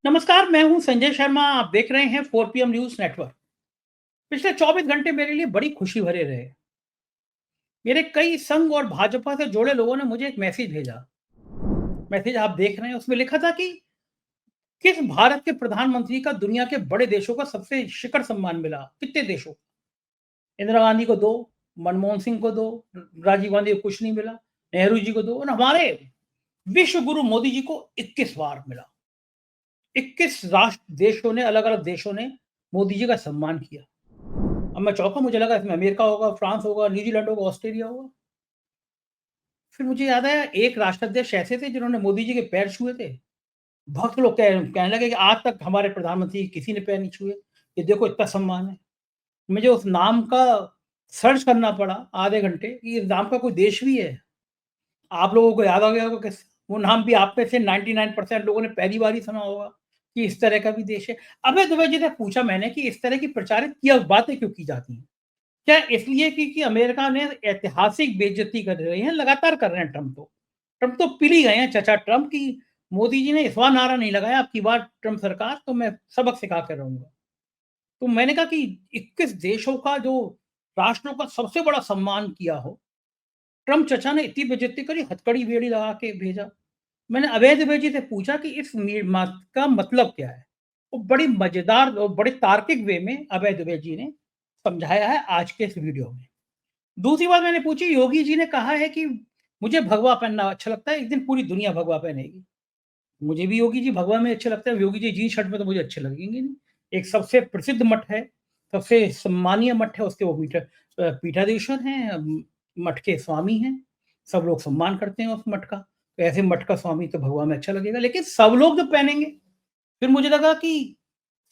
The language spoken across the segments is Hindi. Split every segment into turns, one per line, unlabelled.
नमस्कार, मैं हूं संजय शर्मा। आप देख रहे हैं 4 पीएम न्यूज़ नेटवर्क। पिछले 24 घंटे मेरे लिए बड़ी खुशी भरे रहे। मेरे कई संघ और भाजपा से जुड़े लोगों ने मुझे एक मैसेज भेजा। मैसेज आप देख रहे हैं, उसमें लिखा था कि किस भारत के प्रधानमंत्री का दुनिया के बड़े देशों का सबसे शिखर सम्मान मिला। कितने देशों? इंदिरा गांधी को 2, मनमोहन सिंह को 2, राजीव गांधी को कुछ नहीं मिला, नेहरू जी को 2 और हमारे विश्व गुरु मोदी जी को 21 बार मिला। 21 राष्ट्र देशों ने, अलग-अलग देशों ने मोदी जी का सम्मान किया। अब मैं चौंका, मुझे लगा इसमें अमेरिका होगा, फ्रांस होगा, न्यूज़ीलैंड होगा, ऑस्ट्रेलिया होगा। फिर मुझे याद आया एक राष्ट्राध्यक्ष ऐसे थे जिन्होंने मोदी जी के पैर छुए थे। भक्त लोग कहने लगे कि आज तक हमारे प्रधानमंत्री के किसी ने पैर नहीं छुए, ये देखो इतना सम्मान है। मुझे उस नाम का सर्च करना पड़ा आधे घंटे कि इस नाम का कोई देश भी है। आप लोगों को याद आ गया होगा कि वो नाम भी आप में से 99% लोगों ने पहली बार ही सुना होगा कि इस तरह का भी देश है। अभय दुबे जी से पूछा मैंने कि इस तरह की प्रचारित किया बातें क्यों की जाती हैं? क्या इसलिए कि अमेरिका ने ऐतिहासिक बेइज्जती कर रहे हैं, लगातार कर रहे हैं ट्रम्प तो। ट्रम्प तो पिल ही गए हैं चचा ट्रम्प की मोदी जी ने इस बार नारा नहीं लगाया, अब की बार ट्रम्प सरकार तो मैं सबक सिखा के रहूँगा। तो मैंने कहा कि 21 देशों का जो राष्ट्रों का सबसे बड़ा सम्मान किया हो, ट्रम्प चचा ने इतनी बेइज्जती करी, हथकड़ी बेड़ी लगा के भेजा। मैंने अवैध दुबे जी से पूछा कि इस का मतलब क्या है? वो बड़ी मज़ेदार और बड़े तार्किक वे में अभय दुबे जी ने समझाया है आज के इस वीडियो में। दूसरी बात मैंने पूछी, योगी जी ने कहा है कि मुझे भगवा पहनना अच्छा लगता है, एक दिन पूरी दुनिया भगवा पहनेगी। मुझे भी योगी जी भगवा में अच्छे लगते हैं, योगी जी जीन्स शर्ट में तो मुझे अच्छे लगेंगे नहीं। एक सबसे प्रसिद्ध मठ है, सबसे सम्मानीय मठ है, उसके वो पीठाधीश्वर हैं, मठ के स्वामी हैं, सब लोग सम्मान करते हैं उस मठ का। तो ऐसे मठ का स्वामी तो भगवा में अच्छा लगेगा, लेकिन सब लोग जब पहनेंगे, फिर मुझे लगा कि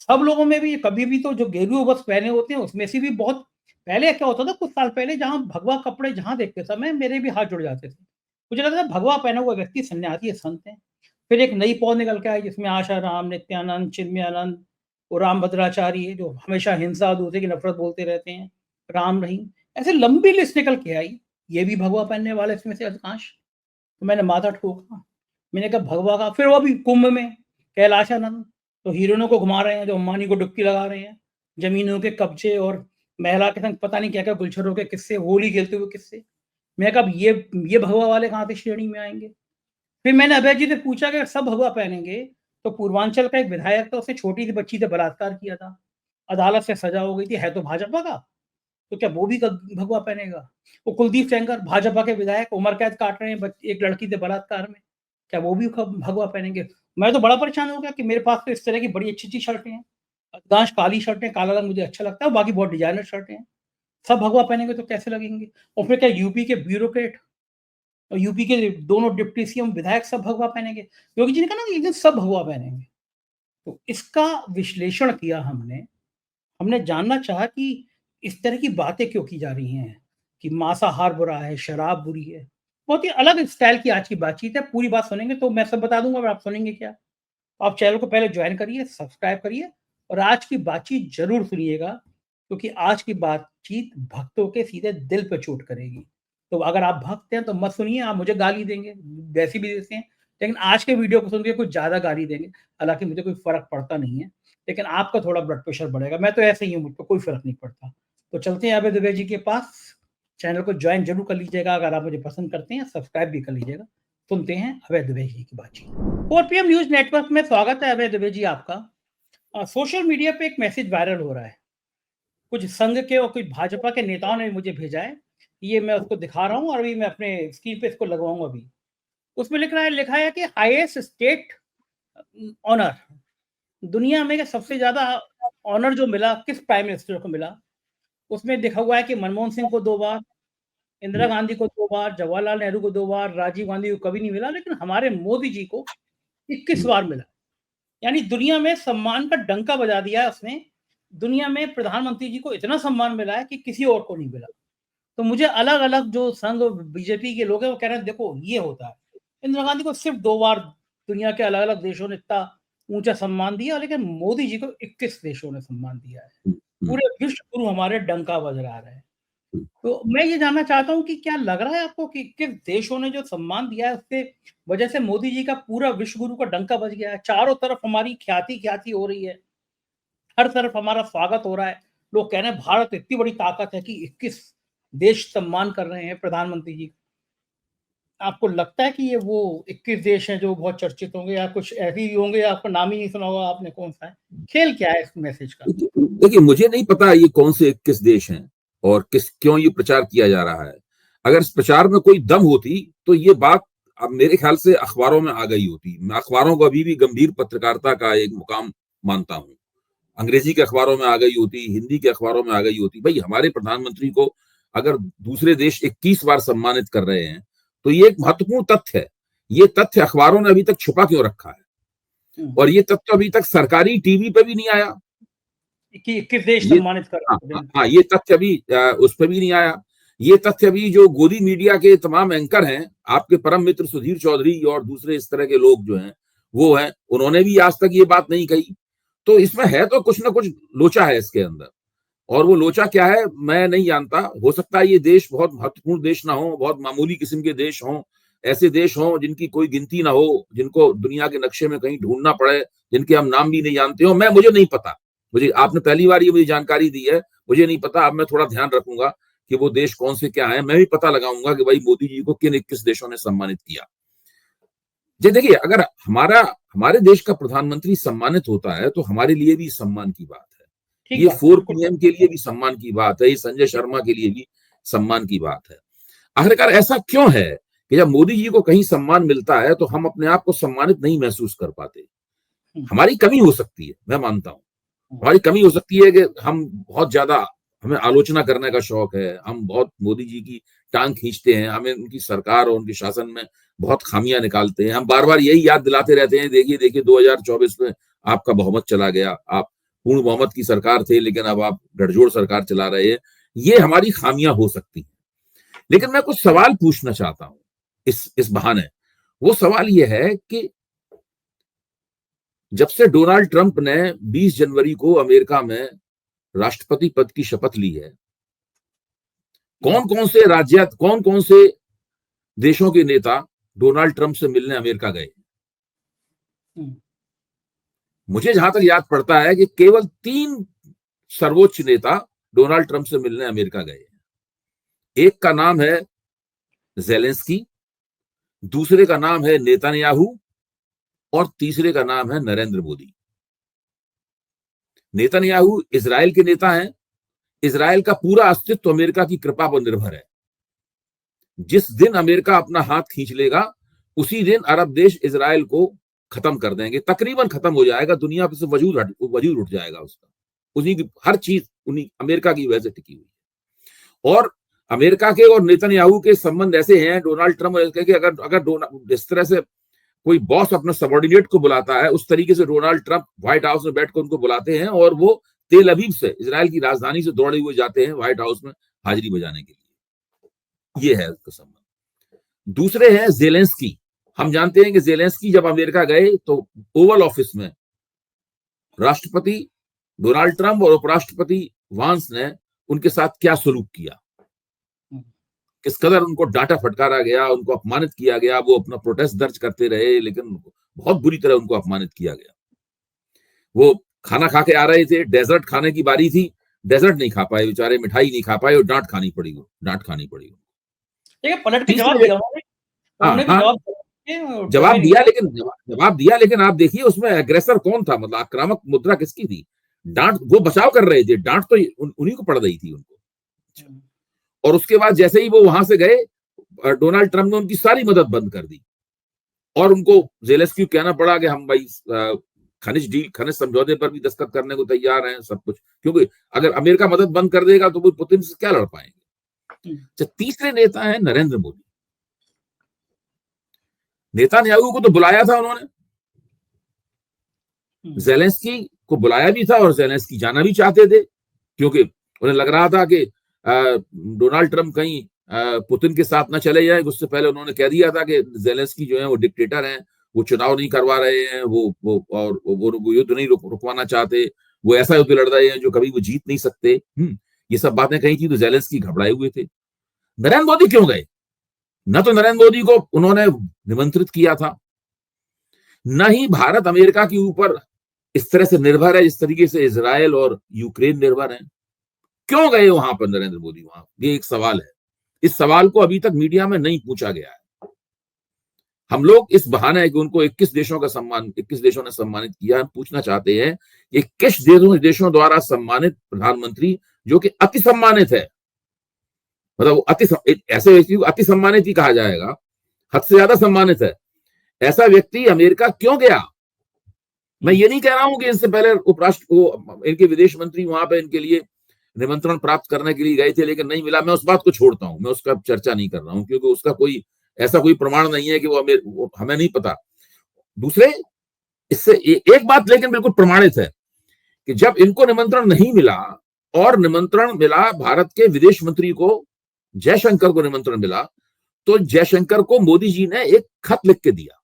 सब लोगों में भी कभी भी तो जो गेरुए वस्त्र पहने होते हैं, उसमें से भी बहुत पहले क्या होता था, कुछ साल पहले जहाँ भगवा कपड़े जहाँ देखते समय मेरे भी हाथ जुड़ जाते थे। मुझे लगता था भगवा पहना हुआ व्यक्ति सन्यासी है, संत है। फिर एक नई पौध निकल के आई जिसमें आशाराम, नित्यानंद, चिन्मयानंद और रामभद्राचार्य जो हमेशा हिंसा और दूसरे की नफ़रत बोलते रहते हैं, राम रहीम। ऐसे लंबी लिस्ट निकल के आई, ये भी भगवा पहनने वाले इसमें से अधिकांश। तो मैंने माथा ठोका। मैंने कहा भगवा का, फिर वो भी कुंभ में कैलाशानंद तो हीरोइनों को घुमा रहे हैं, जो अंबानी को डुबकी लगा रहे हैं, ज़मीनों के कब्जे और महिला के संग पता नहीं क्या-क्या गुलछरों के किस्से, होली खेलते हुए किस्से। मैं कहा अब ये भगवा वाले कहाँ से श्रेणी में आएँगे? फिर मैंने अभय जी से पूछा कि सब भगवा पहनेंगे, तो पूर्वांचल का एक विधायक था, उसने छोटी सी बच्ची से बलात्कार किया था। अदालत से सज़ा हो गई थी, है तो भाजपा का, तो क्या वो भी भगवा पहनेगा? वो कुलदीप सेंगर भाजपा के विधायक उम्र कैद काट रहे हैं एक लड़की से बलात्कार में, क्या वो भी भगवा पहनेंगे? मैं तो बड़ा परेशान हो गया कि मेरे पास तो इस तरह की बड़ी अच्छी-अच्छी शर्टें हैं। अधिकांश काली शर्टें, काला रंग मुझे अच्छा लगता है, बाकी बहुत डिज़ाइनर शर्टें हैं। सब भगवा पहनेंगे तो कैसे लगेंगे? और फिर क्या यूपी के ब्यूरोक्रेट और यूपी के दोनों डिप्टी सीएम विधायक सब भगवा पहनेंगे? योगी जी ने कहा ना कि एक दिन सब भगवा पहनेंगे। तो इसका विश्लेषण किया हमने। हमने जानना चाहा कि इस तरह की बातें क्यों की जा रही हैं, कि मांसाहार बुरा है, शराब बुरी है। बहुत ही अलग स्टाइल की आज की बातचीत है, पूरी बात सुनेंगे तो मैं सब बता दूँगा, पर आप सुनेंगे क्या? आप चैनल को पहले जॉइन करिए, सब्सक्राइब करिए और आज की बातचीत ज़रूर सुनिएगा, क्योंकि आज की बातचीत भक्तों के सीधे दिल पे चोट करेगी। तो अगर आप भक्त हैं तो मत सुनिए, आप मुझे गाली देंगे, वैसे भी देते हैं, लेकिन आज के वीडियो को सुन के कुछ ज़्यादा गाली देंगे। हालाँकि मुझे कोई फ़र्क पड़ता नहीं है, लेकिन आपका थोड़ा ब्लड प्रेशर बढ़ेगा। मैं तो ऐसे ही हूँ, मुझ पे कोई फ़र्क नहीं पड़ता। तो चलते हैं अभय दुबे जी के पास, चैनल को जॉइन ज़रूर कर लीजिएगा अगर आप मुझे पसंद करते हैं, सब्सक्राइब भी कर लीजिएगा। सुनते हैं अभय दुबे जी की बातचीत। 4 पीएम न्यूज़ नेटवर्क में स्वागत है अभय दुबे जी आपका। सोशल मीडिया पे एक मैसेज वायरल हो रहा है। कुछ संघ के और कुछ भाजपा के नेताओं ने मुझे भेजा है। ये मैं उसको दिखा रहा हूँ और अभी मैं अपने स्क्रीन पे इसको लगवाऊँगा अभी। उसमें लिखा है कि हाईएस्ट स्टेट ऑनर, दुनिया में सबसे ज़्यादा ऑनर जो मिला किस प्राइम मिनिस्टर को मिला? उसमें लिखा हुआ है कि मनमोहन सिंह को 2 बार, इंदिरा गांधी को 2 बार, जवाहरलाल नेहरू को 2 बार, राजीव गांधी को कभी नहीं मिला, लेकिन हमारे मोदी जी को 21 बार मिला। यानी दुनिया में सम्मान का डंका बजा दिया है उसने। दुनिया में प्रधानमंत्री जी को इतना सम्मान मिला है कि किसी और को नहीं मिला। तो मुझे अलग-अलग जो संघ बीजेपी के लोग हैं वो कह रहे हैं देखो ये होता है। इंदिरा गांधी को सिर्फ 2 बार दुनिया के अलग-अलग देशों ने इतना ऊँचा सम्मान दिया, लेकिन मोदी जी को 21 देशों ने सम्मान दिया है।
हुँ, हुँ।
पूरे विश्व गुरु हमारे डंका बजा रहे हैं। तो मैं ये जानना चाहता हूँ कि क्या लग रहा है आपको कि किस देशों ने जो सम्मान दिया है उसके वजह से मोदी जी का पूरा विश्व गुरु का डंका बज गया है? चारों तरफ हमारी ख्याति हो रही है, हर तरफ हमारा स्वागत हो रहा है। लोग कह रहे हैं भारत इतनी बड़ी ताकत है कि 21 देश सम्मान कर रहे हैं प्रधानमंत्री जी। आपको लगता है कि ये वो 21 देश हैं जो बहुत चर्चित होंगे या कुछ ऐसे ही होंगे, आपका नाम ही नहीं सुना होगा आपने, कौन-सा है? खेल क्या है इस मैसेज का?
देखिए, मुझे नहीं पता ये कौन से 21 देश हैं और क्यों ये प्रचार किया जा रहा है। अगर इस प्रचार में कोई दम होती तो ये बात अब मेरे ख्याल से अखबारों में आ गई होती। मैं अखबारों को अभी भी गंभीर पत्रकारिता का एक मुकाम मानता हूं। अंग्रेजी के अखबारों में आ गई होती, हिंदी के अखबारों में आ गई होती। भाई, हमारे प्रधानमंत्री को अगर दूसरे देश 21 बार सम्मानित कर रहे हैं तो ये एक महत्वपूर्ण तथ्य है। ये तथ्य अखबारों ने अभी तक छुपा क्यों रखा है? और ये तथ्य अभी तक सरकारी टीवी पे भी नहीं आया
कि 21 देश
ये।
सम्मानित कर
हाँ,
रहे हैं।
हाँ, ये तथ्य अभी उस पर भी नहीं आया। ये तथ्य अभी जो गोदी मीडिया के तमाम एंकर हैं, आपके परम मित्र सुधीर चौधरी और दूसरे इस तरह के लोग जो हैं, वो हैं, उन्होंने भी आज तक ये बात नहीं कही। तो इसमें है तो कुछ ना कुछ लोचा है इसके अंदर, और वो लोचा क्या है मैं नहीं जानता। हो सकता है ये देश बहुत महत्वपूर्ण देश ना हो, बहुत मामूली किस्म के देश हों, ऐसे देश हों जिनकी कोई गिनती ना हो, जिनको दुनिया के नक्शे में कहीं ढूंढना पड़े, जिनके हम नाम भी नहीं जानते हो। मुझे नहीं पता, मुझे आपने पहली बार ये मुझे जानकारी दी है, मुझे नहीं पता। अब मैं थोड़ा ध्यान रखूंगा कि वो देश कौन से क्या है, मैं भी पता लगाऊंगा कि भाई मोदी जी को किन 21 देशों ने सम्मानित किया। जी देखिए, अगर हमारे देश का प्रधानमंत्री सम्मानित होता है तो हमारे लिए भी सम्मान की बात है।
ठीक
ये
बात,
4
बिल्कुल।
पीएम के लिए भी सम्मान की बात है, ये संजय शर्मा के लिए भी सम्मान की बात है। आखिरकार ऐसा क्यों है कि जब मोदी जी को कहीं सम्मान मिलता है तो हम अपने आप को सम्मानित नहीं महसूस कर पाते? हमारी कमी हो सकती है, मैं मानता हूं हमारी कमी हो सकती है कि हम बहुत ज्यादा, हमें आलोचना करने का शौक है, हम बहुत मोदी जी की टांग खींचते हैं, हमें उनकी सरकार और उनके शासन में बहुत खामियां निकालते हैं। हम बार बार यही याद दिलाते रहते हैं, देखिए देखिए 2024 में आपका बहुमत चला गया, आप पूर्ण बहुमत की सरकार थे लेकिन अब आप गठजोड़ सरकार चला रहे हैं। ये हमारी खामियां हो सकती हैं। लेकिन मैं कुछ सवाल पूछना चाहता हूं इस बहाने। वो सवाल ये है कि जब से डोनाल्ड ट्रंप ने 20 जनवरी को अमेरिका में राष्ट्रपति पद की शपथ ली है, कौन कौन से देशों के नेता डोनाल्ड ट्रंप से मिलने अमेरिका गए? मुझे जहां तक याद पड़ता है कि केवल 3 सर्वोच्च नेता डोनाल्ड ट्रंप से मिलने अमेरिका गए। एक का नाम है जेलेंस्की, दूसरे का नाम है नेतन्याहू और तीसरे का नाम है नरेंद्र मोदी। नेतन्याहू इजराइल के नेता हैं। इजराइल का पूरा अस्तित्व अमेरिका की कृपा पर निर्भर है। जिस दिन अमेरिका अपना हाथ खींच लेगा उसी दिन अरब देश इजराइल को खत्म कर देंगे, तकरीबन खत्म हो जाएगा, दुनिया से वजूद उठ जाएगा उसका। उन्हीं की हर चीज उन्हीं अमेरिका की वजह से टिकी हुई है। और अमेरिका के और नेतन्याहू के संबंध ऐसे हैं, डोनाल्ड ट्रंप के, अगर अगर इस तरह से कोई बॉस अपने सबॉर्डिनेट को बुलाता है, उस तरीके से डोनाल्ड ट्रंप व्हाइट हाउस में बैठकर उनको बुलाते हैं और वो तेल अवीव से, इजराइल की राजधानी से दौड़े हुए जाते हैं व्हाइट हाउस में हाजिरी बजाने के लिए। ये है उसका संबंध। दूसरे हैं जेलेंस्की। हम जानते हैं कि जेलेंस्की जब अमेरिका गए तो ओवल ऑफिस में राष्ट्रपति डोनाल्ड ट्रंप और उपराष्ट्रपति वांस ने उनके साथ क्या सलूक किया, किस कदर उनको डांटा फटकारा गया, उनको अपमानित किया गया। वो अपना प्रोटेस्ट दर्ज करते रहे लेकिन बहुत बुरी तरह उनको अपमानित किया गया। वो खाना खा के आ रहे थे, डेजर्ट खाने की बारी थी, डेजर्ट नहीं खा पाए बेचारे, मिठाई नहीं खा पाए और डांट खानी पड़ी।
पलट के जवाब
तीसरे,
दिया उन्होंने भी
हाँ, जवाब दिया लेकिन आप देखिए उसमें एग्रेसर कौन था, मतलब आक्रामक मुद्रा किसकी थी? डांट, वो बचाव कर रहे थे, डांट तो उन्हीं को पड़ रही थी उनको। और उसके बाद जैसे ही वो वहां से गए, डोनाल्ड ट्रंप ने उनकी सारी मदद बंद कर दी और उनको जेलेंस्की कहना पड़ा कि हम भाई खनिज समझौते पर भी दस्तखत करने को तैयार हैं, सब कुछ, क्योंकि अगर अमेरिका मदद बंद कर देगा तो वो पुतिन से क्या लड़ पाएंगे। तीसरे नेता है नरेंद्र मोदी। नेतन्याहू को तो बुलाया था उन्होंने, जेलेंस्की को बुलाया भी था और जेलेंस्की जाना भी चाहते थे क्योंकि उन्हें लग रहा था कि डोनाल्ड ट्रंप कहीं पुतिन के साथ न चले जाए। उससे पहले उन्होंने कह दिया था कि जेलेंस्की जो है वो डिक्टेटर हैं, वो चुनाव नहीं करवा रहे हैं, वो युद्ध नहीं रुकवाना चाहते, वो ऐसा युद्ध लड़ रहे हैं जो कभी वो जीत नहीं सकते। ये सब बातें कही थी तो ज़ेलेंस्की घबराए हुए थे। नरेंद्र मोदी क्यों गए? न तो नरेंद्र मोदी को उन्होंने निमंत्रित किया था, न ही भारत अमेरिका के ऊपर इस तरह से निर्भर है जिस तरीके से इजराइल और यूक्रेन निर्भर हैं। क्यों गए वहां पर नरेंद्र मोदी वहां? ये एक सवाल है। इस सवाल को अभी तक मीडिया में नहीं पूछा गया है। हम लोग इस बहाने है कि उनको 21 देशों ने सम्मानित किया, हम पूछना चाहते हैं कि किस देशों द्वारा सम्मानित प्रधानमंत्री जो कि अति सम्मानित है, मतलब ऐसे व्यक्ति को अति सम्मानित ही कहा जाएगा, हद से ज्यादा सम्मानित है, ऐसा व्यक्ति अमेरिका क्यों गया? मैं ये नहीं कह रहा हूं कि इससे पहले इनके विदेश मंत्री वहां पे इनके लिए निमंत्रण प्राप्त करने के लिए गए थे लेकिन नहीं मिला। मैं उस बात को छोड़ता हूं, मैं उसका चर्चा नहीं कर रहा हूं क्योंकि उसका कोई ऐसा कोई प्रमाण नहीं है कि वो हमें नहीं पता। दूसरे इससे एक बात लेकिन बिल्कुल प्रमाणित है कि जब इनको निमंत्रण नहीं मिला और निमंत्रण मिला भारत के विदेश मंत्री को, जयशंकर को निमंत्रण मिला, तो जयशंकर को मोदी जी ने एक खत लिख के दिया,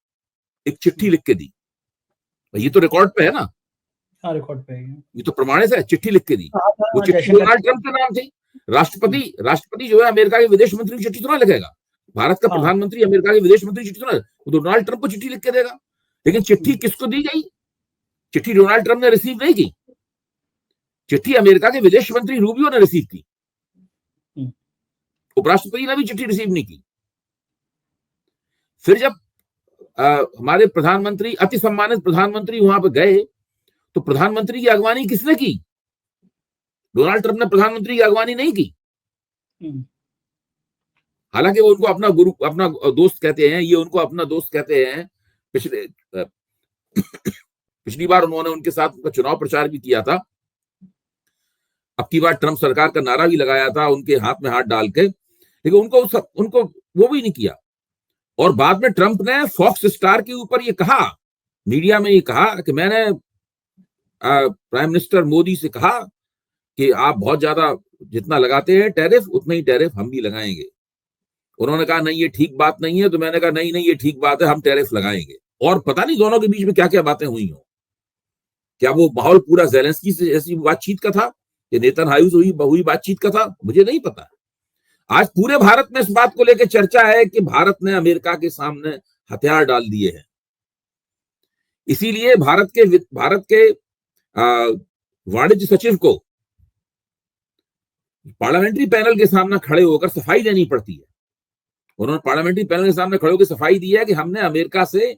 एक चिट्ठी लिख के दी। ये तो रिकॉर्ड पे है ना,
रिकॉर्ड पे है,
ये तो प्रमाणित है, चिट्ठी लिख के दी। वो चिट्ठी डोनाल्ड ट्रंप के नाम थी। राष्ट्रपति जो है अमेरिका के विदेश मंत्री की चिट्ठी तो ना लिखेगा, भारत का प्रधानमंत्री अमेरिका के विदेश मंत्री की चिट्ठी तो ना, वो डोनाल्ड ट्रंप को चिट्ठी लिख के देगा। लेकिन चिट्ठी किसको दी गई? चिट्ठी डोनाल्ड ट्रंप ने रिसीव नहीं की, चिट्ठी अमेरिका के विदेश मंत्री रूबियो ने रिसीव की, उपराष्ट्रपति ने भी चिट्ठी रिसीव नहीं की। फिर जब हमारे प्रधानमंत्री, अति सम्मानित प्रधानमंत्री वहां पर गए तो प्रधानमंत्री की अगवानी किसने की? डोनाल्ड ट्रंप ने प्रधानमंत्री की अगवानी नहीं की। हालांकि वो उनको अपना गुरु, अपना दोस्त कहते हैं, ये उनको अपना दोस्त कहते हैं। पिछली बार उन्होंने उनके साथ चुनाव प्रचार भी किया था, अब की बार ट्रंप सरकार का नारा भी लगाया था उनके हाथ में हाथ डाल के, लेकिन उनको वो भी नहीं किया। और बाद में ट्रंप ने फॉक्स स्टार के ऊपर ये कहा, मीडिया में ये कहा कि मैंने प्राइम मिनिस्टर मोदी से कहा कि आप बहुत ज्यादा जितना लगाते हैं टैरिफ, उतना ही टैरिफ हम भी लगाएंगे। उन्होंने कहा नहीं ये ठीक बात नहीं है, तो मैंने कहा नहीं ये ठीक बात है, हम टैरिफ लगाएंगे। और पता नहीं दोनों के बीच में क्या क्या बातें हुई हो। क्या वो माहौल पूरा ज़ेलेंस्की से ऐसी बातचीत का था, ये नेतन्याहू से हुई बातचीत का था, मुझे नहीं पता। आज पूरे भारत में इस बात को लेकर चर्चा है कि भारत ने अमेरिका के सामने हथियार डाल दिए हैं। इसीलिए भारत के वाणिज्य सचिव को पार्लियामेंट्री पैनल के सामने खड़े होकर सफाई देनी पड़ती है। उन्होंने पार्लियामेंट्री पैनल के सामने खड़े होकर सफाई दी है कि हमने अमेरिका से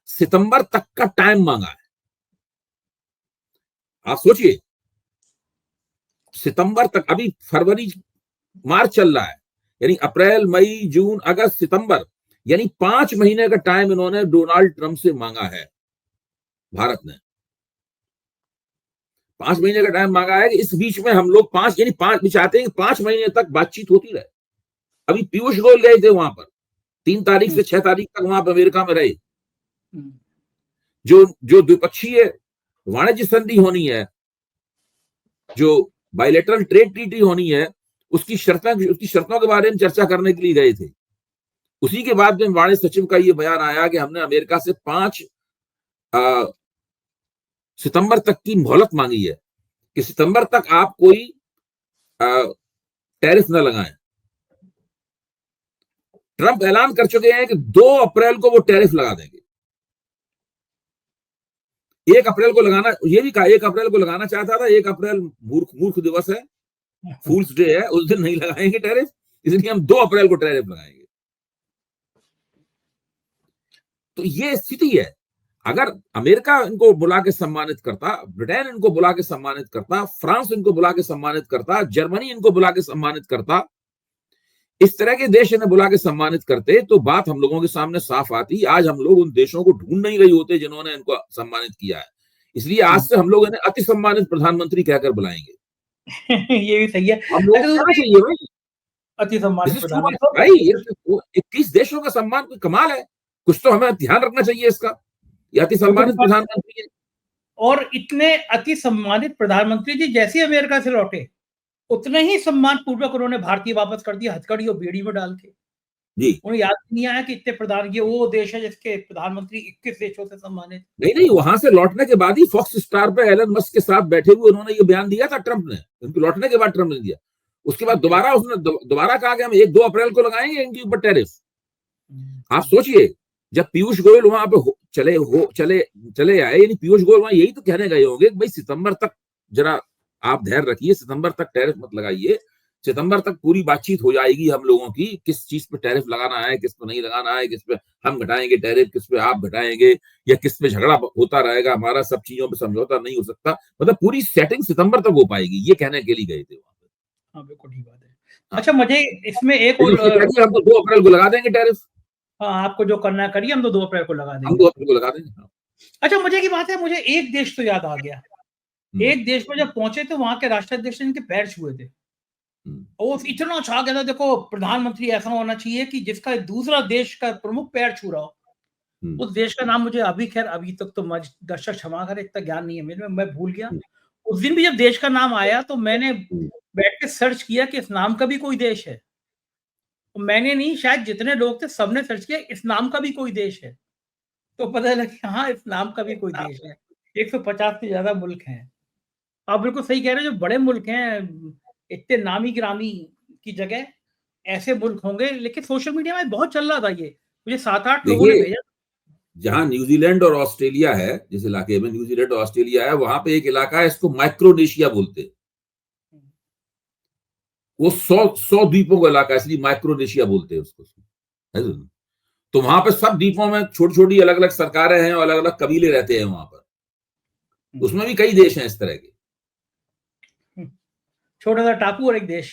सितंबर तक का टाइम मांगा है। आप सोचिए, सितंबर तक, अभी फरवरी मार्च चल रहा है, यानी अप्रैल मई जून अगस्त सितंबर, यानी 5 महीने का टाइम इन्होंने डोनाल्ड ट्रंप से मांगा है। भारत ने 5 महीने का टाइम मांगा है कि इस बीच में हम लोग 5 चाहते हैं कि 5 महीने तक बातचीत होती रहे। अभी पीयूष गोयल गए थे वहां पर, 3 तारीख से 6 तारीख तक वहां पर अमेरिका में रहे। जो द्विपक्षीय वाणिज्य संधि होनी है, जो बायलैटरल ट्रेड ट्रीटी होनी है, उसकी शर्तों के बारे में चर्चा करने के लिए गए थे। उसी के बाद में वाणिज्य सचिव का यह बयान आया कि हमने अमेरिका से 5 सितंबर तक की मोहलत मांगी है कि सितंबर तक आप कोई टैरिफ न लगाएं। ट्रंप ऐलान कर चुके हैं कि 2 अप्रैल को वो टैरिफ लगा देंगे। 1 अप्रैल को लगाना, ये भी कहा 1 अप्रैल को लगाना चाहता था। 1 अप्रैल मूर्ख दिवस है, फूल्स डे है, उस दिन नहीं लगाएंगे टैरिफ, इसलिए हम 2 अप्रैल को टैरिफ लगाएंगे। तो ये स्थिति है। अगर अमेरिका इनको बुला के सम्मानित करता, ब्रिटेन इनको बुला के सम्मानित करता, फ्रांस इनको बुला के सम्मानित करता, जर्मनी इनको बुला के सम्मानित करता, इस तरह के देश इन्हें बुला के सम्मानित करते, तो बात हम लोगों के सामने साफ आती। आज हम लोग उन देशों को ढूंढ नहीं रहे होते जिन्होंने इनको सम्मानित किया है। इसलिए आज से हम लोग इन्हें अति सम्मानित प्रधानमंत्री कहकर बुलाएंगे।
ये भी सही है,
हम लोग कहना चाहिए भाई
अति सम्मानित प्रधानमंत्री।
भाई 21 देशों का सम्मान कोई कमाल है, कुछ तो हमें ध्यान रखना चाहिए इसका। ये अति सम्मानित प्रधानमंत्री है।
और इतने अति सम्मानित प्रधानमंत्री जी जैसे अमेरिका से लौटे, उतने ही सम्मान पूर्वक उन्होंने भारतीय वापस कर दिया, हथकड़ी और बेड़ी में डाल के।
जी।
उन्हें याद नहीं आया कि इतने प्रधान, ये वो देश है जिसके प्रधानमंत्री 21 देशों से सम्मानित।
नहीं, वहां से लौटने के बाद ही फॉक्स स्टार पे एलन मस्क के साथ बैठे हुए उन्होंने ये बयान दिया था ट्रंप ने। उनके लौटने के बाद ट्रंप ने दिया। उसके बाद दोबारा उसने दोबारा कहा कि हम 1-2 अप्रैल को लगाएंगे इनके ऊपर टैरिफ। आप सोचिए, जब पीयूष गोयल वहां पे चले आए, यानी पीयूष गोयल वहां यही तो कहने गए होंगे कि भाई सितंबर तक जरा आप धैर्य रखिए, सितंबर तक टैरिफ मत लगाइए, सितंबर तक पूरी बातचीत हो जाएगी हम लोगों की, किस चीज पे टैरिफ लगाना है, किस पे नहीं लगाना है, किस पे हम घटाएंगे टैरिफ, किस पे आप घटाएंगे, या किस पे झगड़ा होता रहेगा हमारा, सब चीजों पे समझौता नहीं हो सकता। मतलब पूरी सेटिंग सितंबर तक हो पाएगी, ये कहने के लिए गए थे वहां पे।
हाँ, बिल्कुल ठीक बात है। अच्छा, मुझे इसमें एक और,
हम तो 2 अप्रैल को लगा देंगे टैरिफ।
हाँ, आपको जो करना है करिए, हम तो 2 अप्रैल को लगा
हम
देंगे।
2 अप्रैल को लगा देंगे।
अच्छा, मजे की बात है, मुझे एक देश तो याद आ गया। एक देश में जब पहुंचे तो वहां के राष्ट्राध्यक्ष ने इनके पैर छुए थे। वो इतना छा गया था, देखो प्रधानमंत्री ऐसा होना चाहिए कि जिसका दूसरा देश का प्रमुख पैर छू रहा हो। उस देश का नाम मुझे अभी, खैर अभी तक तो दर्शक क्षमा करें, इतना ज्ञान नहीं है मेरे में, मैं भूल गया। उस दिन भी जब देश का नाम आया तो मैंने बैठ के सर्च किया कि इस नाम का भी कोई देश है। तो मैंने नहीं, शायद जितने लोग थे सबने सर्च किया इस नाम का भी कोई देश है। तो पता लगा कि हाँ, इस नाम का भी कोई देश है। 150 से ज्यादा मुल्क हैं। आप बिल्कुल सही कह रहे हैं, जो बड़े मुल्क हैं, इतने नामी गिरामी की जगह ऐसे मुल्क होंगे। लेकिन सोशल मीडिया में बहुत चल रहा था ये, मुझे 7-8 लोगों ने भेजा।
जहां न्यूजीलैंड और ऑस्ट्रेलिया है, जिस इलाके में न्यूजीलैंड और ऑस्ट्रेलिया है, वहां पे एक इलाका है, इसको माइक्रोनेशिया बोलते हैं। वो 100 द्वीपों का इलाका है, इसलिए माइक्रोनेशिया बोलते हैं उसको, है। तो वहां पे सब द्वीपों में छोटी छोटी अलग अलग सरकारें हैं और अलग अलग कबीले रहते हैं वहां पर। उसमें भी कई देश हैं इस तरह के,
छोटा सा टापू और एक देश।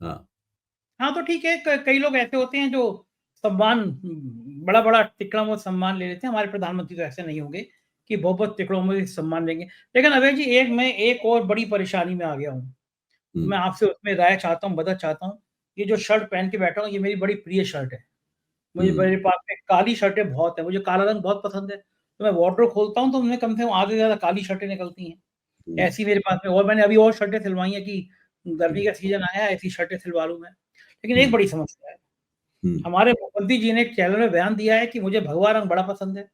हाँ।
हाँ, तो ठीक है, कई लोग ऐसे होते हैं जो सम्मान, बड़ा बड़ा टिकड़ों में सम्मान ले लेते हैं। हमारे प्रधानमंत्री तो ऐसे नहीं होंगे कि बहुत बहुत टिकड़ों में सम्मान लेंगे। लेकिन अभय जी, मैं एक और बड़ी परेशानी में आ गया हूँ। मैं आपसे उसमें राय चाहता हूँ, मदद चाहता हूँ। ये जो शर्ट पहन के बैठा हूँ, ये मेरी बड़ी प्रिय शर्ट है। मेरे पास में काली शर्टें बहुत है, मुझे काला रंग बहुत पसंद है। तो मैं वार्डरोब खोलता हूँ तो उनमें कम से कम आधे से ज्यादा काली शर्टें निकलती हैं। ऐसी मेरे पास में, और मैंने अभी और शर्टें सिलवाई हैं कि गर्मी का सीजन आया, ऐसी शर्टें सिलवा लूं मैं। लेकिन एक बड़ी समस्या है, हमारे मुख्यमंत्री जी ने एक चैनल में बयान दिया है कि मुझे भगवा रंग बड़ा पसंद है।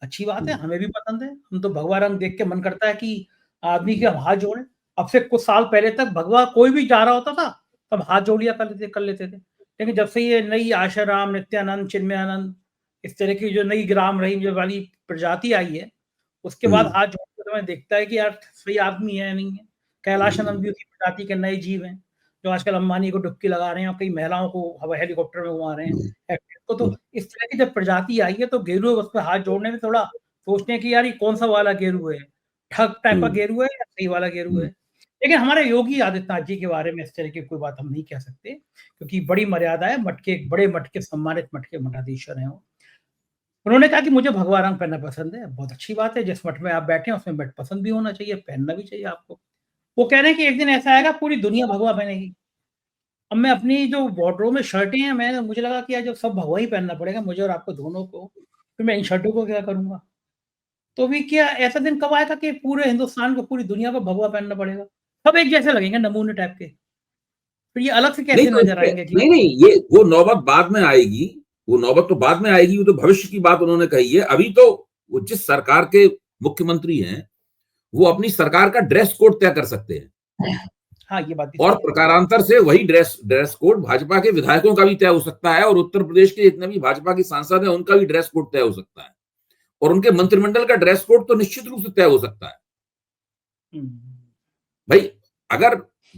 अच्छी बात है, हमें भी पसंद है। हम तो भगवा रंग देख के मन करता है कि आदमी के हम हाथ जोड़ें। अब से कुछ साल पहले तक भगवा कोई भी जा रहा होता था, तब हाथ जोड़ लिया कर लेते थे। लेकिन जब से ये नई आशाराम, नित्यानंद, चिन्मयानंद, इस तरह की जो नई ग्राम रहीम जो वाली प्रजाति आई है, उसके बाद हाथ जोड़ते तो मैं देखता है कि यार सही आदमी है या नहीं है। कैलाश आनंद भी उसी प्रजाति के नए जीव हैं, जो आजकल अंबानी को डुबकी लगा रहे हैं और कई महिलाओं को हवाई हेलीकॉप्टर में घुमा रहे हैं। तो इस तरह की जब प्रजाति आई है तो गेरू उस पर हाथ जोड़ने में थोड़ा सोचते हैं कि यार ये कौन सा वाला गेरू है, ठग टाइप का गेरू है या सही वाला गेरू है। लेकिन हमारे योगी आदित्यनाथ जी के बारे में इस तरह की कोई बात हम नहीं कह सकते, क्योंकि बड़ी मर्यादा है। बड़े मठ के सम्मानित मठ के मठाधीश्वर हैं वो। उन्होंने कहा कि मुझे भगवा रंग पहनना पसंद है। बहुत अच्छी बात है, जिस मठ में आप बैठे हैं उसमें मठ पसंद भी होना चाहिए, पहनना भी चाहिए आपको। वो कह रहे हैं कि एक दिन ऐसा आएगा पूरी दुनिया भगवा पहनेगी। अब मैं अपनी जो वार्डरोब में शर्टें हैं, मुझे लगा कि यार जब सब भगवा ही पहनना पड़ेगा मुझे और आपको दोनों को, फिर मैं इन शर्टों को क्या करूंगा। तो भी क्या ऐसा दिन कब आएगा कि पूरे हिंदुस्तान को, पूरी दुनिया को भगवा पहनना पड़ेगा। सब एक जैसे लगेंगे, नमूने टाइप के। फिर ये अलग से कैसे नजर आएंगे जी?
नहीं, ये वो नौबत बाद में आएगी। वो नौबत तो बाद में आएगी, वो तो भविष्य की बात उन्होंने कही है। अभी तो वो जिस सरकार के मुख्यमंत्री हैं, वो अपनी सरकार का ड्रेस कोड तय कर सकते हैं।
हाँ, ये बात
और प्रकारांतर से वही ड्रेस कोड भाजपा के विधायकों का भी तय हो सकता है, और उत्तर प्रदेश के जितने भी भाजपा के सांसद हैं उनका भी ड्रेस कोड तय हो सकता है, और उनके मंत्रिमंडल का ड्रेस कोड तो निश्चित रूप से तय हो सकता है। भाई, अगर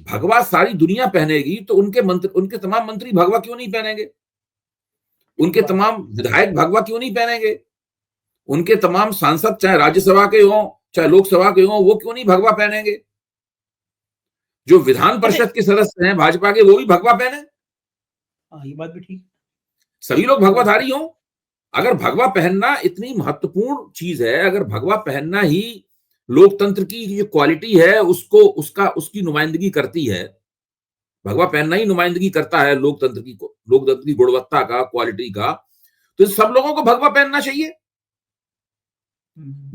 भगवा सारी दुनिया पहनेगी तो उनके तमाम मंत्री भगवा क्यों नहीं पहनेंगे? उनके तमाम विधायक भगवा क्यों नहीं पहनेंगे? उनके तमाम सांसद, चाहे राज्यसभा के हों चाहे लोकसभा के हों, वो क्यों नहीं भगवा पहनेंगे? जो विधान परिषद के सदस्य हैं भाजपा के, वो भी भगवा पहने।
ये बात भी ठीक।
सभी लोग भगवाधारी हों। अगर भगवा पहनना इतनी महत्वपूर्ण चीज है, अगर भगवा पहनना ही लोकतंत्र की जो क्वालिटी है उसकी नुमाइंदगी करती है, भगवा पहनना ही नुमाइंदगी करता है लोकतंत्र की गुणवत्ता का, क्वालिटी का, तो सब लोगों को भगवा पहनना चाहिए।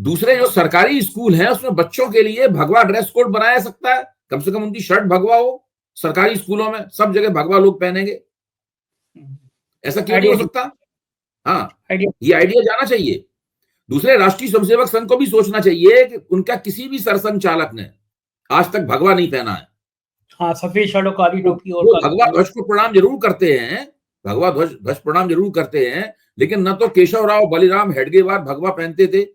दूसरे जो सरकारी स्कूल हैं उसमें बच्चों के लिए भगवा ड्रेस कोड बनाया सकता है, कम से कम उनकी शर्ट भगवा हो। सरकारी स्कूलों में सब जगह भगवा लोग पहनेंगे। ऐसा क्यों नहीं हो सकता? हाँ, ये आइडिया जाना चाहिए। दूसरे, राष्ट्रीय स्वयंसेवक संघ को भी सोचना चाहिए कि उनका किसी भी सरसंघ चालक ने आज तक भगवा नहीं पहना है।
हाँ, सफेद शर्ट और काली टोपी और
वो भगवा ध्वज को प्रणाम जरूर करते हैं, भगवा ध्वज प्रणाम जरूर करते हैं, लेकिन न तो केशवराव बलिराम हेडगेवार भगवा पहनते थे,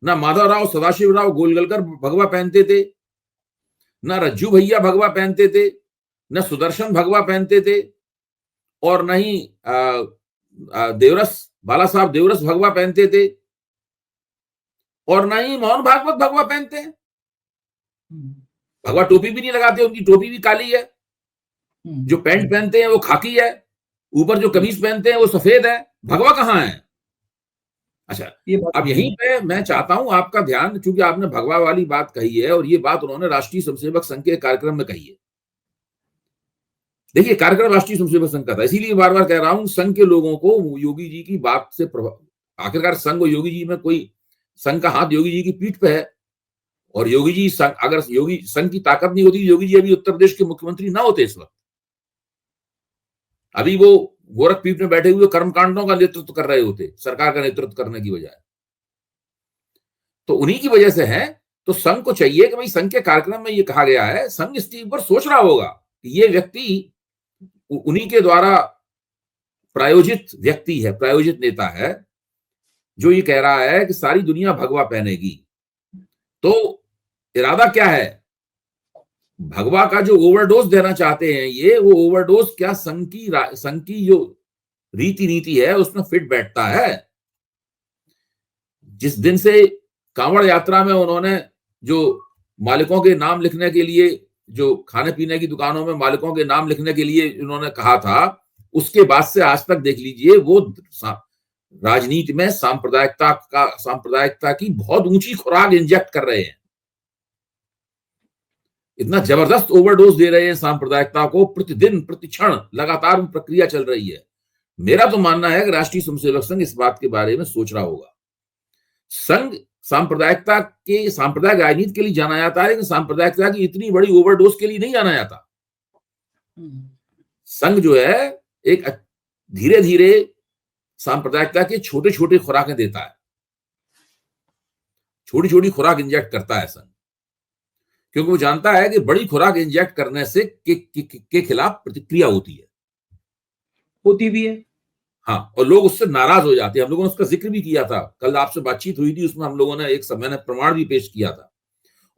न माधवराव सदाशिवराव गोलवलकर भगवा पहनते थे, न रज्जू भैया भगवा पहनते थे, न सुदर्शन भगवा पहनते थे, और न ही देवरस बाला साहब देवरस भगवा पहनते थे, और न ही मोहन भागवत भगवा पहनते हैं। भगवा टोपी भी नहीं लगाते, उनकी टोपी भी काली है। जो पैंट पहनते हैं वो खाकी है, ऊपर जो कमीज पहनते हैं वो सफेद है। भगवा कहाँ है? अच्छा, अब यहीं पे मैं चाहता हूं आपका ध्यान, क्योंकि आपने भगवा वाली बात कही है और ये बात उन्होंने राष्ट्रीय स्वयंसेवक संघ के कार्यक्रम में कही है। देखिए, कार्यक्रम राष्ट्रीय स्वयंसेवक संघ का था, इसीलिए बार बार कह रहा हूं, संघ के लोगों को योगी जी की बात से आखिरकार संघ और योगी जी में कोई, संघ का हाथ योगी जी की पीठ पे है, और योगी जी अगर योगी संघ की ताकत नहीं होती, योगी जी अभी उत्तर प्रदेश के मुख्यमंत्री ना होते इस वक्त। अभी वो गोरखपीठ में बैठे हुए कर्मकांडों का नेतृत्व कर रहे होते, सरकार का नेतृत्व करने की बजाय। तो उन्हीं की वजह से है। तो संघ को चाहिए कि भाई, संघ के कार्यक्रम में ये कहा गया है, संघ इसके ऊपर सोच रहा होगा कि ये व्यक्ति उन्हीं के द्वारा प्रायोजित व्यक्ति है, प्रायोजित नेता है, जो ये कह रहा है कि सारी दुनिया भगवा पहनेगी। तो इरादा क्या है? भगवा का जो ओवरडोज देना चाहते हैं ये, वो ओवरडोज क्या संघ की जो रीति नीति है उसमें फिट बैठता है? जिस दिन से कांवड़ यात्रा में उन्होंने जो मालिकों के नाम लिखने के लिए, जो खाने पीने की दुकानों में मालिकों के नाम लिखने के लिए उन्होंने कहा था, उसके बाद से आज तक देख लीजिए, वो राजनीति में सांप्रदायिकता की बहुत ऊंची खुराक इंजेक्ट कर रहे हैं। इतना जबरदस्त ओवरडोज दे रहे हैं सांप्रदायिकता को, प्रतिदिन प्रतिक्षण लगातार प्रक्रिया चल रही है। मेरा तो मानना है कि राष्ट्रीय स्वयंसेवक संघ इस बात के बारे में सोच रहा होगा। संघ सांप्रदायिक राजनीति के लिए जाना जाता है, लेकिन सांप्रदायिकता की इतनी बड़ी ओवरडोज के लिए नहीं जाना जाता। संघ जो है, एक धीरे धीरे सांप्रदायिकता के छोटे छोटे खुराकें देता है, छोटी छोटी खुराक इंजेक्ट करता है संघ, क्योंकि वो जानता है कि बड़ी खुराक इंजेक्ट करने से के खिलाफ प्रतिक्रिया होती भी है। हाँ, और लोग उससे नाराज हो जाते हैं। हम लोगों ने उसका जिक्र भी किया था, कल आपसे बातचीत हुई थी, उसमें हम लोगों ने एक समय प्रमाण भी पेश किया था।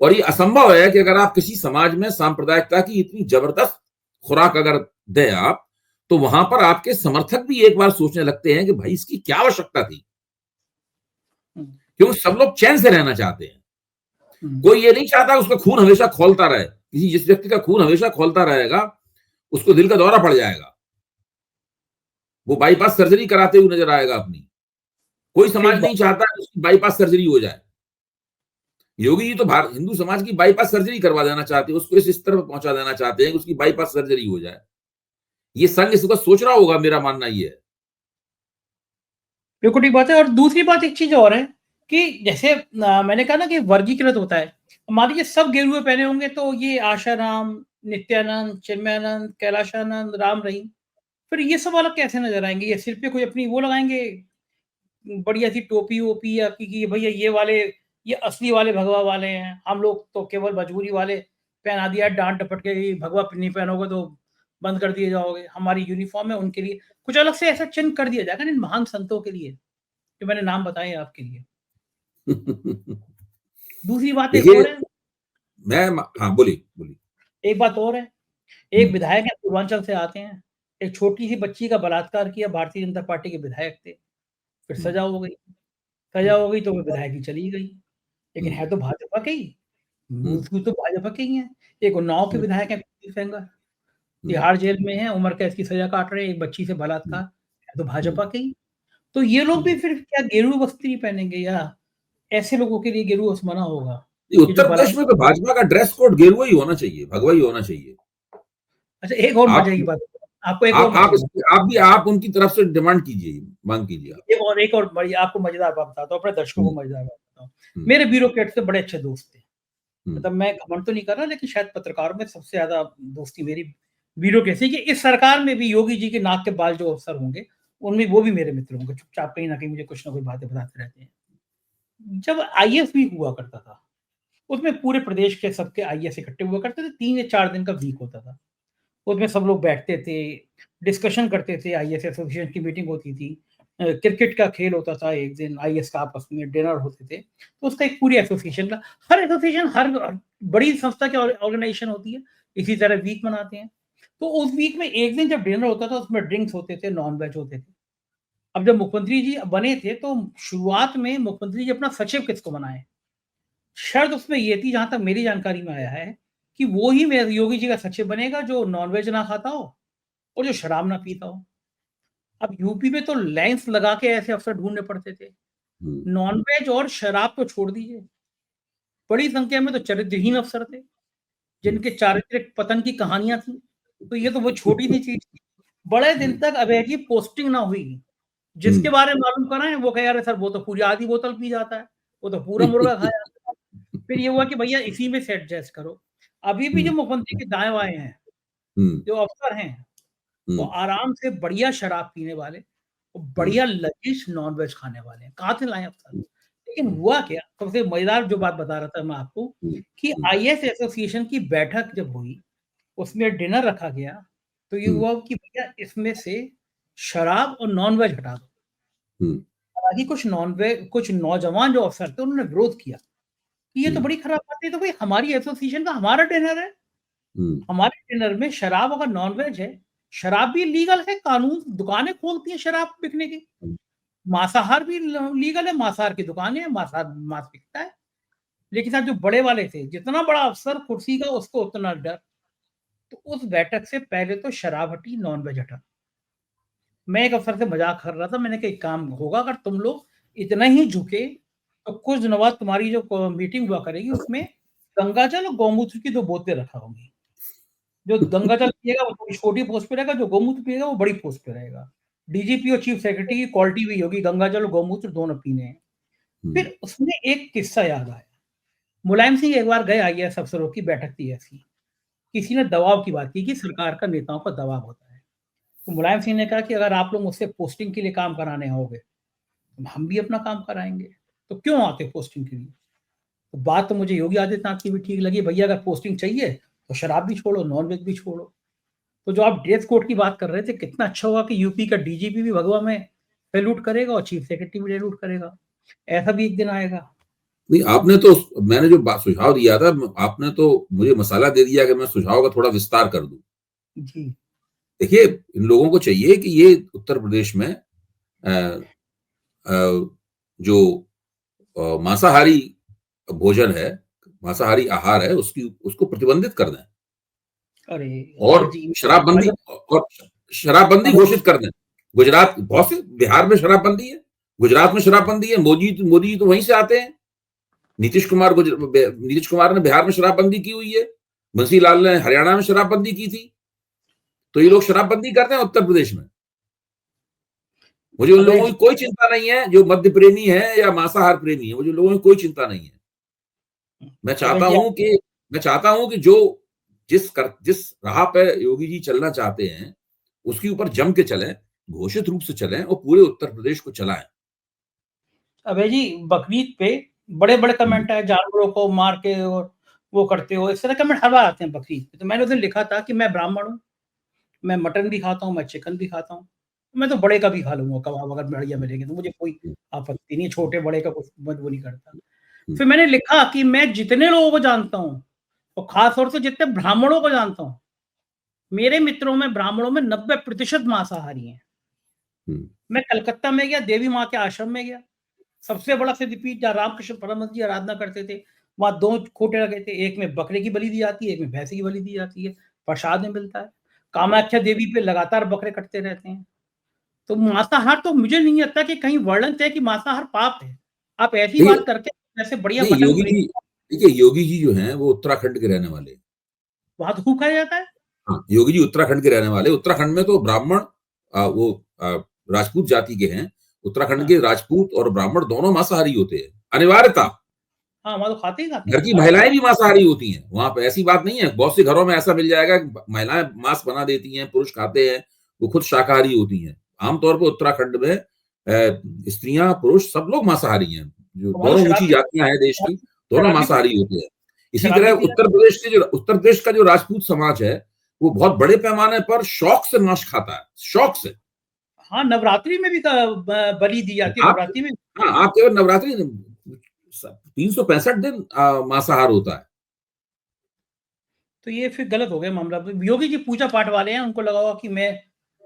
और ये असंभव है कि अगर आप किसी समाज में सांप्रदायिकता की इतनी जबरदस्त खुराक अगर दें आप, तो वहां पर आपके समर्थक भी एक बार सोचने लगते हैं कि भाई इसकी क्या आवश्यकता थी, क्योंकि सब लोग चैन से रहना चाहते हैं। कोई ये नहीं चाहता उसका खून हमेशा खौलता रहे। जिस व्यक्ति का खून हमेशा खौलता रहेगा उसको दिल का दौरा पड़ जाएगा, वो बाईपास सर्जरी कराते हुए नजर आएगा अपनी। कोई समाज नहीं चाहता उसकी बाईपास सर्जरी हो जाए। योगी जी तो हिंदू समाज की बाईपास सर्जरी करवा देना चाहते हैं, उसको इस स्तर पर पहुंचा देना चाहते हैं कि उसकी बाईपास सर्जरी हो जाए। ये संघ इसको सोच रहा होगा, मेरा मानना ये है।
बिल्कुल ठीक बात है। और दूसरी बात, एक चीज और है कि जैसे मैंने कहा ना कि वर्गीकृत होता है। मान लीजिए सब गेरुए पहने होंगे तो ये आशाराम, नित्यानंद, चिन्मयानंद, कैलाशानंद, राम रहीम, फिर ये सब अलग कैसे नजर आएंगे? ये सिर पे कोई अपनी वो लगाएंगे बढ़िया सी टोपी वोपी, या कि भैया ये वाले, ये असली वाले भगवा वाले हैं, हम लोग तो केवल मजबूरी वाले पहना दिया, डांट डपट के भगवा नहीं पहनोगे तो बंद कर दिए जाओगे, हमारी यूनिफॉर्म है। उनके लिए कुछ अलग से ऐसा चिन्ह कर दिया जाएगा इन महान संतों के लिए जो मैंने नाम बताए आपके लिए। दूसरी बात एक और है,
हाँ बोलिए।
एक बात और है, एक विधायक है, पूर्वांचल से आते हैं, एक छोटी सी बच्ची का बलात्कार किया, भारतीय जनता पार्टी के विधायक थे, फिर सजा हो गई तो वो विधायक ही चली गई, लेकिन है तो भाजपा के ही, मूल तो भाजपा के ही है। एक उन्नाव के विधायक है सेंगर, तिहाड़ जेल में है, उम्र कैद की सजा काट रहे हैं, एक बच्ची से बलात्कार, है तो भाजपा के ही। तो ये लोग भी फिर क्या गेरू वस्त्र नहीं पहनेंगे, या ऐसे लोगों के लिए गेरू वस्त्र मना होगा?
उत्तर प्रदेश में तो भाजपा का ड्रेस कोड गेरुआ ही होना चाहिए, भगवा ही होना चाहिए।
अच्छा, एक और मजे की बात, आपको एक और
आप उनकी तरफ से डिमांड कीजिए, मांग कीजिए।
एक और बड़ी आपको मजेदार बात बताता हूँ, अपने दर्शकों को मजेदार बात बताता हूँ। मेरे ब्यूरोक्रेट से बड़े अच्छे दोस्त थे, मतलब मैं घमंड तो नहीं कर रहा, लेकिन शायद पत्रकारों में सबसे ज्यादा दोस्ती मेरी ब्यूरोक्रेसी कि इस सरकार में भी योगी जी के नाक के बाल जो अफसर होंगे, उनमें वो भी मेरे मित्र होंगे, चुपचाप कहीं ना कहीं मुझे कुछ ना कुछ बातें बताते रहते हैं। जब आईएएस वीक हुआ करता था, उसमें पूरे प्रदेश के सबके आईएएस इकट्ठे हुआ करते थे, 3 या 4 दिन का वीक होता था। उसमें सब लोग बैठते थे, डिस्कशन करते थे, आईएएस एसोसिएशन की मीटिंग होती थी, क्रिकेट का खेल होता था, एक दिन आईएएस का आपस में डिनर होते थे। तो उसका एक पूरी एसोसिएशन का, हर एसोसिएशन हर बड़ी संस्था की ऑर्गेनाइजेशन होती है, इसी तरह वीक मनाते हैं। तो उस वीक में एक दिन जब डिनर होता था, उसमें ड्रिंक्स होते थे, नॉन वेज होते थे। अब जब मुख्यमंत्री जी बने थे, तो शुरुआत में मुख्यमंत्री जी अपना सचिव किसको बनाए? शर्त उसमें ये थी, जहां तक मेरी जानकारी में आया है, कि वो ही योगी जी का सचिव बनेगा जो नॉनवेज ना खाता हो और जो शराब ना पीता हो। अब यूपी में तो लाइन्स लगा के ऐसे अफसर ढूंढने पड़ते थे। नॉनवेज और शराब तो छोड़ दीजिए, बड़ी संख्या में तो चरित्रहीन अफसर थे, जिनके चारित्रिक पतन की कहानियां थी। तो ये तो वो छोटी सी चीज थी। बड़े दिन तक अवैधी पोस्टिंग ना हुई। जिसके बारे में मालूम कराएं, वो कहे, अरे सर वो तो पूरी आधी बोतल पी जाता है, वो तो पूरा मुर्गा खा जाता है। फिर ये हुआ कि भैया इसी में से एडजस्ट करो। अभी भी जो मुख्यमंत्री के दाएं बाएं हैं, जो अफसर हैं, वो आराम से बढ़िया शराब पीने वाले और बढ़िया लजीज नॉनवेज खाने वाले हैं। कहाँ से लाए अफसर? लेकिन हुआ क्या, सबसे मजेदार जो बात बता रहा था मैं आपको, कि आईएएस एसोसिएशन की बैठक जब हुई, उसमें डिनर रखा गया, तो ये हुआ कि भैया इसमें से शराब और नॉनवेज हटा दो। हालांकि कुछ नौजवान जो अफसर थे, उन्होंने विरोध किया कि ये तो बड़ी खराब बात है, तो भाई हमारी एसोसिएशन का हमारा डिनर है, हमारे डिनर में शराब अगर नॉनवेज है, शराब भी लीगल है, कानून दुकानें खोलती है शराब बिकने की, मांसाहार भी लीगल है, मांसाहार की दुकानें हैं, मांसाहार मांस बिकता है। लेकिन साहब जो बड़े वाले थे, जितना बड़ा अफसर कुर्सी का, उसको उतना डर। तो उस बैठक से पहले तो शराब हटी, नॉनवेज हटा। मैं एक अफसर से मजाक कर रहा था, मैंने कहा एक काम होगा, अगर तुम लोग इतना ही झुके, तो कुछ दिनों बाद तुम्हारी जो मीटिंग हुआ करेगी, उसमें गंगा जल और गौमूत्र की 2 बोतलें रखा होंगी। जो गंगा जल पिएगा वो थोड़ी छोटी पोस्ट पे रहेगा, जो गौमूत्र पिएगा वो बड़ी पोस्ट पे रहेगा। डीजीपी और चीफ सेक्रेटरी की क्वालिटी भी होगी, गंगा जल और गौमूत्र दोनों पीने हैं। फिर उसमें एक किस्सा याद आया। मुलायम सिंह एक बार गए आईएएस अफसरों की बैठक थी ऐसी, किसी ने दबाव की बात की कि सरकार का नेताओं का दबाव होता है। तो मुलायम सिंह ने कहा कि अगर आप लोग मुझसे पोस्टिंग के लिए काम कराने आओगे, तो हम भी अपना काम कराएंगे, तो क्यों आते पोस्टिंग के लिए? तो बात तो मुझे योगी आदित्यनाथ की भी ठीक लगी, भैया अगर पोस्टिंग चाहिए तो शराब भी छोड़ो, नॉनवेज भी छोड़ो। तो जो आप ड्रेस कोड की बात कर रहे थे, कितना अच्छा हुआ कि यूपी का डीजीपी भी भगवा में सैल्यूट करेगा और चीफ सेक्रेटरी भी सैल्यूट करेगा। ऐसा भी एक दिन आएगा।
नहीं, आपने तो, मैंने जो बात सुझाव दिया था, आपने तो मुझे मसाला दे दिया कि मैं सुझाव का थोड़ा विस्तार कर दूं।
जी।
देखिए, इन लोगों को चाहिए कि ये उत्तर प्रदेश में जो मांसाहारी भोजन है, मांसाहारी आहार है, उसको प्रतिबंधित कर दें
अरे
और शराबबंदी घोषित कर दें। गुजरात, बहुत से, बिहार में शराबबंदी है, गुजरात में शराबबंदी है, मोदी जी तो वहीं से आते हैं। नीतीश कुमार ने बिहार में शराबबंदी की हुई है, बंसी लाल ने हरियाणा में शराबबंदी की थी। तो ये लोग शराबबंदी करते हैं उत्तर प्रदेश में। मुझे उन लोगों की कोई चिंता नहीं है जो मद्य प्रेमी है या मांसाहार प्रेमी है, मुझे लोगों की कोई चिंता नहीं है। मैं चाहता हूं कि जो जिस राह पे योगी जी चलना चाहते हैं, उसके ऊपर जम के चलें, घोषित रूप से चलें और पूरे उत्तर प्रदेश को चलाएं।
अबे जी, बकरीद पे बड़े-बड़े कमेंट आए, जानवरों को मार के और वो करते हो, इस तरह कमेंट हर बार आते हैं बकरीद पे। तो मैंने उस दिन लिखा था कि मैं ब्राह्मण हूँ, मैं मटन भी खाता हूँ, मैं चिकन भी खाता हूँ, मैं तो बड़े का भी खा लूँगा कबाब, अगर बढ़िया मिलेंगे तो मुझे कोई आपत्ति नहीं है, छोटे-बड़े का कुछ वो नहीं करता। फिर मैंने लिखा कि मैं जितने लोगों को जानता हूँ और खास तौर से जितने ब्राह्मणों को जानता हूँ, मेरे मित्रों में ब्राह्मणों में 90% मांसाहारी हैं। मैं कलकत्ता में गया, देवी माँ के आश्रम में गया, सबसे बड़ा सिद्धपीठ जहाँ रामकृष्ण परमहंस जी आराधना करते थे, वहाँ 2 खूंटे लगे थे, एक में बकरे की बलि दी जाती है, एक में भैंसे की बलि दी जाती है, प्रसाद में मिलता है। कामाख्या देवी पे लगातार बकरे कटते रहते हैं। तो मांसाहार तो मुझे नहीं लगता कि कहीं वर्णन है कि मांसाहार पाप है। आप ऐसी बात करके जैसे बढ़िया
नहीं,
मटन प्रेमी,
देखिए योगी जी जो हैं वो उत्तराखंड के रहने वाले हैं।
वहाँ तो खूब खाया जाता है।
हाँ, योगी जी उत्तराखंड के रहने वाले। उत्तराखंड में तो ब्राह्मण राजपूत जाति के हैं। उत्तराखंड के राजपूत और ब्राह्मण दोनों मांसाहारी होते हैं, अनिवार्यता।
हाँ, वहाँ तो खाते ही खाते
घर
हैं।
की महिलाएं भी मांसाहारी होती हैं, वहां पे ऐसी बात नहीं है। बहुत से घरों में ऐसा मिल जाएगा कि महिलाएं मांस बना देती हैं, पुरुष खाते हैं, वो खुद शाकाहारी होती हैं। आमतौर पर उत्तराखंड में स्त्रियां पुरुष सब लोग मांसाहारी हैं। जो
वहाँ तो
दोनों
शराब
ऊंची
भी
जातियां हैं देश की, दोनों
शराब भी
मांसाहारी होते हैं। इसी
शराब
तरह
भी पी
उत्तर प्रदेश का जो राजपूत समाज है, वो बहुत बड़े पैमाने पर शौक से मांस खाता है, शौक से।
हाँ, नवरात्रि में भी बलि दी जाती है,
आप
नवरात्रि में।
हाँ, आप केवल नवरात्रि 365 दिन मांसाहार होता है।
तो ये फिर गलत हो गया मामला। योगी जी पूजा पाठ वाले हैं, उनको लगा होगा कि मैं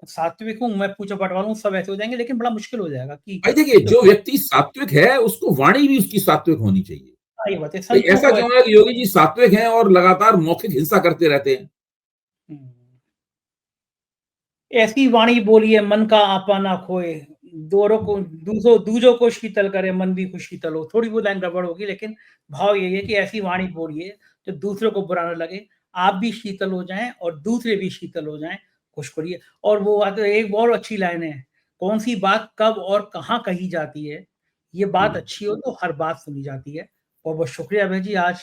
सात्विक हूँ, मैं पूजा पाठ वाला हूँ, सब ऐसे हो जाएंगे, लेकिन बड़ा मुश्किल हो जाएगा कि
भाई देखिए, जो व्यक्ति सात्विक है उसको वाणी भी उसकी सात्विक होनी चाहिए।
हाँ, ये बात है,
भाई
संतों
ऐसा
को
क्यों है कि योगी जी सात्विक हैं और लगातार मौखिक हिंसा करते रहते हैं?
ऐसी वाणी बोलिए मन का आपा ना खोए, दोरों को दूजों को शीतल करे, मन भी खुश शीतल हो। थोड़ी बहुत लाइन गड़बड़ होगी, लेकिन भाव यही है कि ऐसी वाणी बोलिए जो दूसरों को बुरा न लगे, आप भी शीतल हो जाएं और दूसरे भी शीतल हो जाएं, खुश करिए। और वो एक बहुत अच्छी लाइन है, कौन सी बात कब और कहाँ कही जाती है, ये बात अच्छी हो तो हर बात सुनी जाती है। बहुत बहुत शुक्रिया अभय जी, आज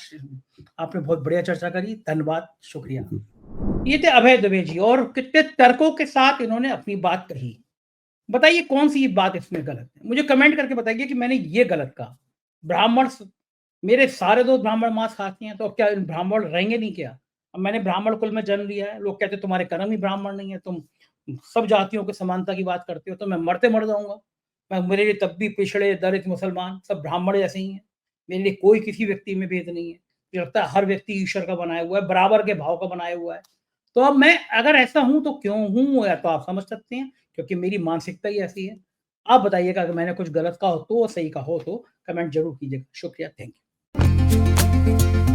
आपने बहुत बढ़िया चर्चा करी, धन्यवाद, शुक्रिया। ये थे अभय दुबे जी, और कितने तर्कों के साथ इन्होंने अपनी बात कही। बताइए कौन सी बात इसमें गलत है? मुझे कमेंट करके बताइए कि मैंने ये गलत कहा। ब्राह्मण मेरे सारे दोस्त ब्राह्मण मांस खाते हैं, तो क्या ब्राह्मण रहेंगे नहीं क्या? अब मैंने ब्राह्मण कुल में जन्म लिया है, लोग कहते तुम्हारे कर्म ही ब्राह्मण नहीं है, तुम सब जातियों की समानता की बात करते हो, तो मैं मरते मर जाऊंगा। मेरे लिए तब भी पिछड़े दलित मुसलमान सब ब्राह्मण जैसे ही हैं। मेरे लिए कोई किसी व्यक्ति में भेद नहीं है। मुझे लगता है हर व्यक्ति ईश्वर का बनाया हुआ है, बराबर के भाव का बनाया हुआ है। तो अब मैं अगर ऐसा हूं तो क्यों हूं, या तो आप समझ सकते हैं, क्योंकि मेरी मानसिकता ही ऐसी है। आप बताइएगा अगर मैंने कुछ गलत कहा हो तो, सही कहा हो तो कमेंट जरूर कीजिएगा। शुक्रिया, थैंक यू।